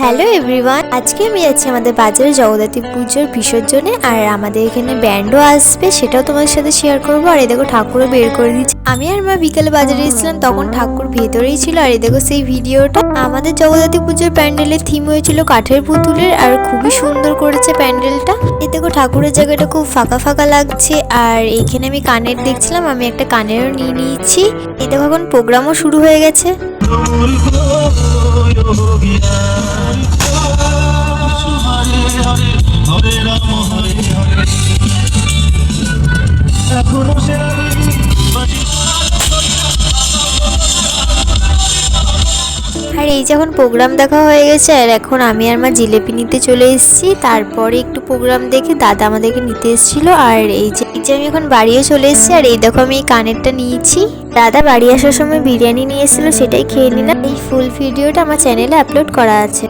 Hello everyone, আজকে আমি যাচ্ছি আমাদের বাজারে জগদ্ধাত্রী পুজোর বিসর্জনে। আর আমাদের এখানে ব্যান্ডও আসবে, সেটাও তোমাদের সাথে শেয়ার করবো। আর এই দেখো ঠাকুরও বের করে দিচ্ছে। আমি আর মা বিকেলে বাজারে এসেছিলাম, তখন ঠাকুর ভেতরেই ছিল। আর এই দেখো সেই ভিডিওটা। আমাদের জগদ্ধাত্রী পুজোর প্যান্ডেলের থিম হয়েছিল কাঠের পুতুলের, আর খুবই সুন্দর করেছে প্যান্ডেলটা। এই দেখো ঠাকুরের জায়গাটা খুব ফাঁকা ফাঁকা লাগছে। আর এইখানে আমি কানের দেখছিলাম, আমি একটা কানেরও নিয়ে নিয়েছি। এই দেখো এখন প্রোগ্রামও শুরু হয়ে গেছে। আর এই যখন প্রোগ্রাম দেখা হয়ে গেছে, আর এখন আমি আর মা জিলেপি নিতে চলে এসেছি। তারপরে একটু প্রোগ্রাম দেখে দাদা আমাদেরকে নিতে এসেছিল। আর এই যে আমি এখন বাড়িও চলে এসেছি। আর এই দেখো আমি এই কানেরটা নিয়েছি। দাদা বাড়ি আসার সময় বিরিয়ানি নিয়ে এসেছিল, সেটাই খেয়ে নিলাম। এই ফুল ভিডিওটা আমার চ্যানেলে আপলোড করা আছে।